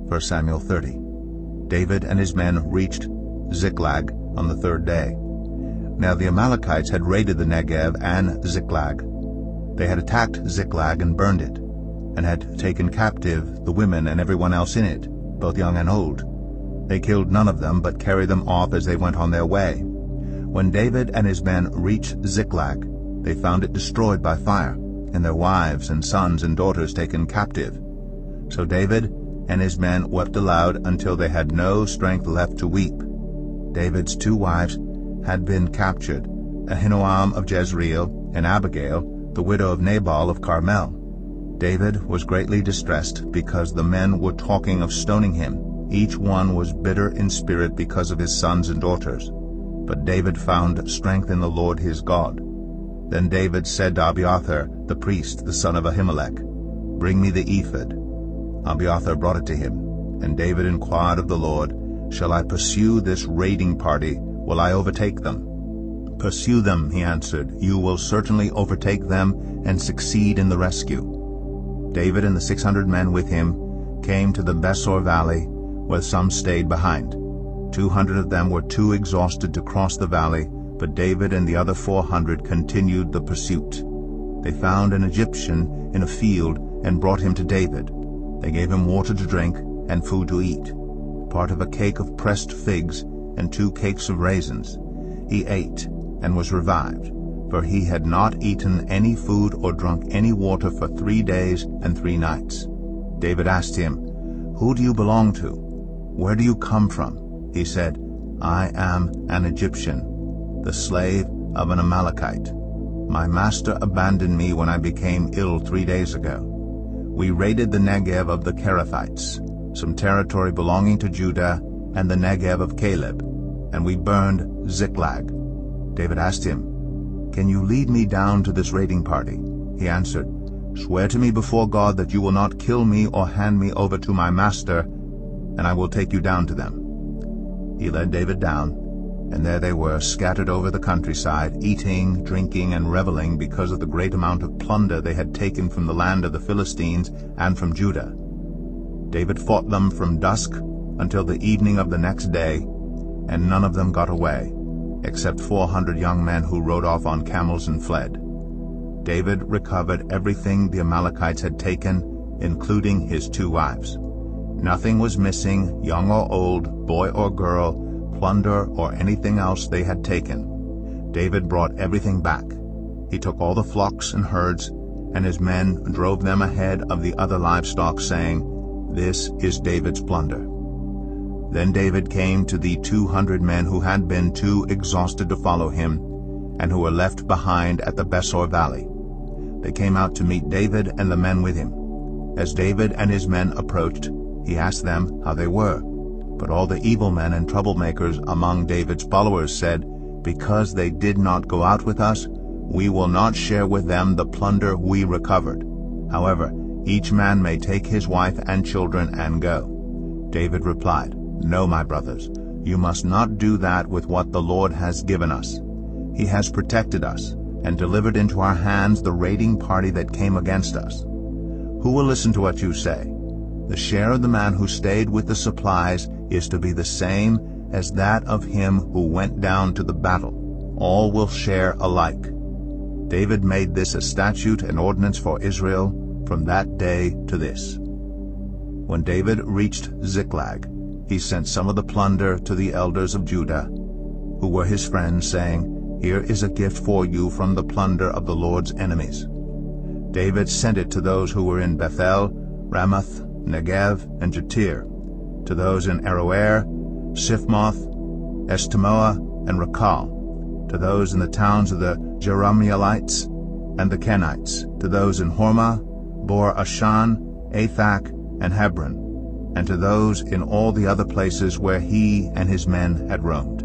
1 Samuel 30. David and his men reached Ziklag on the third day. Now the Amalekites had raided the Negev and Ziklag. They had attacked Ziklag and burned it, and had taken captive the women and everyone else in it, both young and old. They killed none of them, but carried them off as they went on their way. When David and his men reached Ziklag, they found it destroyed by fire, and their wives and sons and daughters taken captive. So David and his men wept aloud until they had no strength left to weep. David's 2 wives had been captured, Ahinoam of Jezreel and Abigail, the widow of Nabal of Carmel. David was greatly distressed because the men were talking of stoning him. Each one was bitter in spirit because of his sons and daughters. But David found strength in the Lord his God. Then David said to Abiathar the priest, the son of Ahimelech, "Bring me the ephod." Abiathar brought it to him, and David inquired of the Lord, "Shall I pursue this raiding party? Will I overtake them?" "Pursue them," he answered. "You will certainly overtake them and succeed in the rescue." David and the 600 men with him came to the Besor valley, where some stayed behind. 200 of them were too exhausted to cross the valley, but David and the other 400 continued the pursuit. They found an Egyptian in a field and brought him to David. They gave him water to drink and food to eat, part of a cake of pressed figs and 2 cakes of raisins. He ate and was revived, for he had not eaten any food or drunk any water for 3 days and 3 nights. David asked him, "Who do you belong to? Where do you come from?" He said, "I am an Egyptian, the slave of an Amalekite. My master abandoned me when I became ill 3 days ago. We raided the Negev of the Kerethites, some territory belonging to Judah, and the Negev of Caleb, and we burned Ziklag." David asked him, "Can you lead me down to this raiding party?" He answered, "Swear to me before God that you will not kill me or hand me over to my master, and I will take you down to them." He led David down, and there they were, scattered over the countryside, eating, drinking, and reveling because of the great amount of plunder they had taken from the land of the Philistines and from Judah. David fought them from dusk until the evening of the next day, and none of them got away, except 400 young men who rode off on camels and fled. David recovered everything the Amalekites had taken, including his 2 wives. Nothing was missing, young or old, boy or girl, plunder or anything else they had taken. David brought everything back. He took all the flocks and herds, and his men drove them ahead of the other livestock, saying, "This is David's plunder." Then David came to the 200 men who had been too exhausted to follow him, and who were left behind at the Besor valley. They came out to meet David and the men with him. As David and his men approached, he asked them how they were. But all the evil men and troublemakers among David's followers said, "Because they did not go out with us, we will not share with them the plunder we recovered. However, each man may take his wife and children and go." David replied, "No, my brothers, you must not do that with what the Lord has given us. He has protected us and delivered into our hands the raiding party that came against us. Who will listen to what you say? The share of the man who stayed with the supplies is to be the same as that of him who went down to the battle. All will share alike." David made this a statute and ordinance for Israel from that day to this. When David reached Ziklag, he sent some of the plunder to the elders of Judah, who were his friends, saying, "Here is a gift for you from the plunder of the Lord's enemies." David sent it to those who were in Bethel, Ramoth, Negev, and Jatir, to those in Aroer, Siphmoth, Eshtemoa, and Rakal, to those in the towns of the Jerahmeelites and the Kenites, to those in Hormah, Bor Ashan, Athak, and Hebron, and to those in all the other places where he and his men had roamed.